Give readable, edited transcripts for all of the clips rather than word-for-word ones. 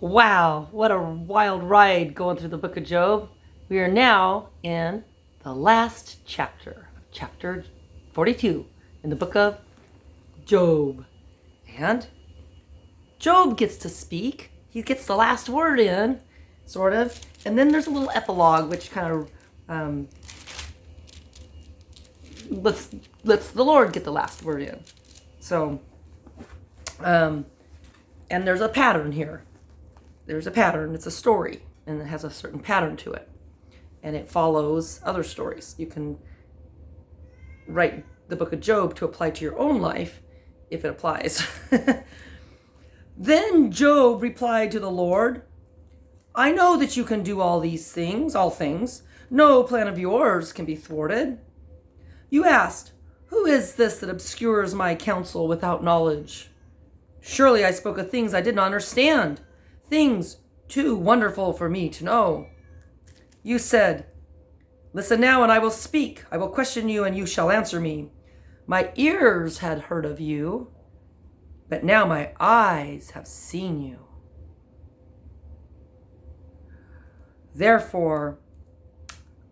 Wow, what a wild ride going through the book of Job. We are now in the last chapter, chapter 42 in the book of Job. And Job gets to speak. He gets the last word in, sort of. And then there's a little epilogue, which kind of lets the Lord get the last word in. So, and there's a pattern here. There's a pattern. It's a story, and it has a certain pattern to it. And it follows other stories. You can write the book of Job to apply to your own life, if it applies. Then Job replied to the Lord, I know that you can do all things. No plan of yours can be thwarted. You asked, who is this that obscures my counsel without knowledge? Surely I spoke of things I did not understand, things too wonderful for me to know. You said, listen now and I will speak. I will question you and you shall answer me. My ears had heard of you, but now my eyes have seen you. Therefore,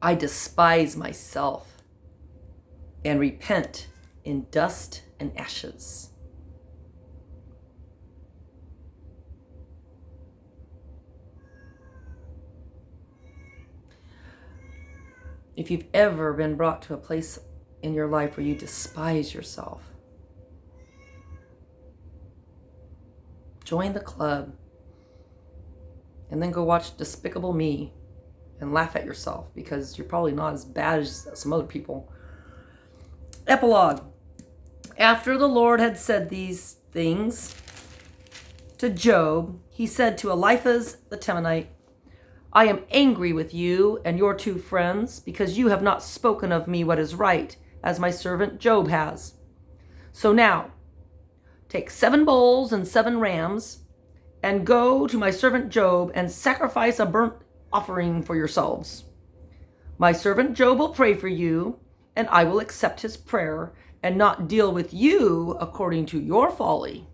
I despise myself and repent in dust and ashes. If you've ever been brought to a place in your life where you despise yourself, join the club and then go watch Despicable Me and laugh at yourself because you're probably not as bad as some other people. Epilogue. After the Lord had said these things to Job, he said to Eliphaz the Temanite, I am angry with you and your two friends because you have not spoken of me what is right, as my servant Job has. So now, take 7 bulls and 7 rams, and go to my servant Job and sacrifice a burnt offering for yourselves. My servant Job will pray for you, and I will accept his prayer and not deal with you according to your folly.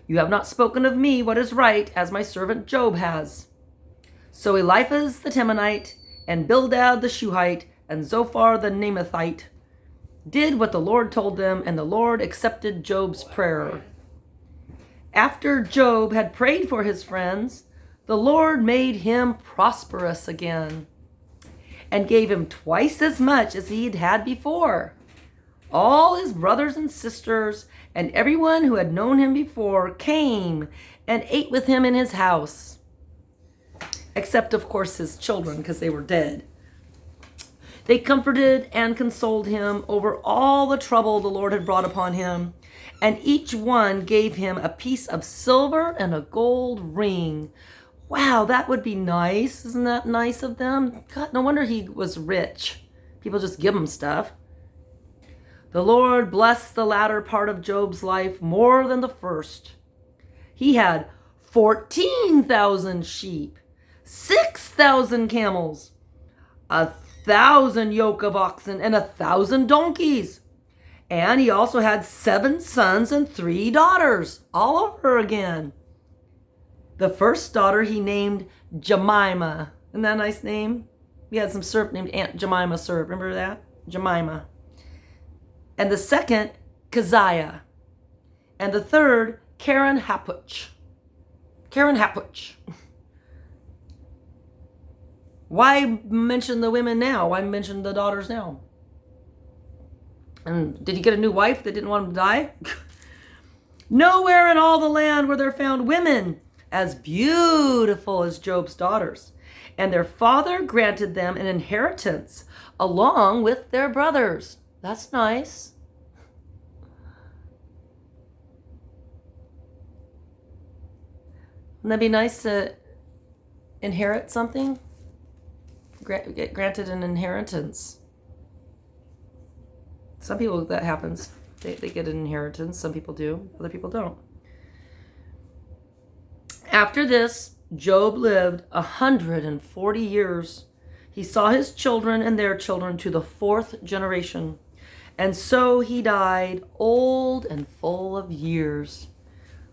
You have not spoken of me what is right, as my servant Job has. So Eliphaz the Temanite, and Bildad the Shuhite, and Zophar the Naamathite did what the Lord told them, and the Lord accepted Job's prayer. After Job had prayed for his friends, the Lord made him prosperous again, and gave him twice as much as he had had before. All his brothers and sisters and everyone who had known him before came and ate with him in his house, except, of course, his children, because they were dead. They comforted and consoled him over all the trouble the Lord had brought upon him, and each one gave him a piece of silver and a gold ring. Wow, that would be nice. Isn't that nice of them? God, no wonder he was rich. People just give him stuff. The Lord blessed the latter part of Job's life more than the first. He had 14,000 sheep, 6,000 camels, 1,000 yoke of oxen, and 1,000 donkeys. And he also had 7 sons and 3 daughters, all over again. The first daughter he named Jemima. Isn't that a nice name? We had some syrup named Aunt Jemima syrup. Remember that? Jemima. And the second, Keziah. And the third, Karen Hapuch. Karen Hapuch. Why mention the women now? Why mention the daughters now? And did he get a new wife that didn't want him to die? Nowhere in all the land were there found women as beautiful as Job's daughters. And their father granted them an inheritance along with their brothers. That's nice. Wouldn't that be nice to inherit something? Get granted an inheritance. Some people, that happens. They get an inheritance. Some people do. Other people don't. After this, Job lived 140 years. He saw his children and their children to the 4th generation. And so he died old and full of years.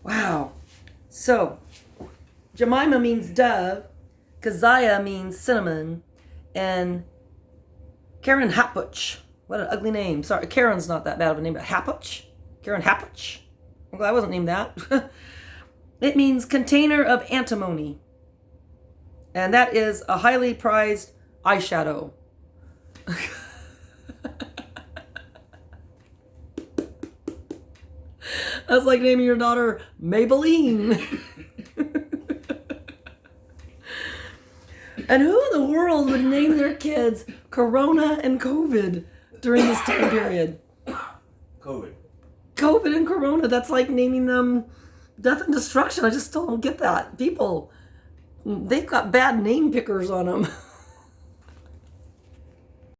Wow. So, Jemima means dove, Keziah means cinnamon, and Karen Hapuch. What an ugly name. Sorry, Karen's not that bad of a name, but Hapuch? Karen Hapuch? I'm glad I wasn't named that. It means container of antimony. And that is a highly prized eyeshadow. That's like naming your daughter Maybelline. And who in the world would name their kids Corona and COVID during this time period? COVID and Corona. That's like naming them Death and Destruction. I just still don't get that. People, they've got bad name pickers on them.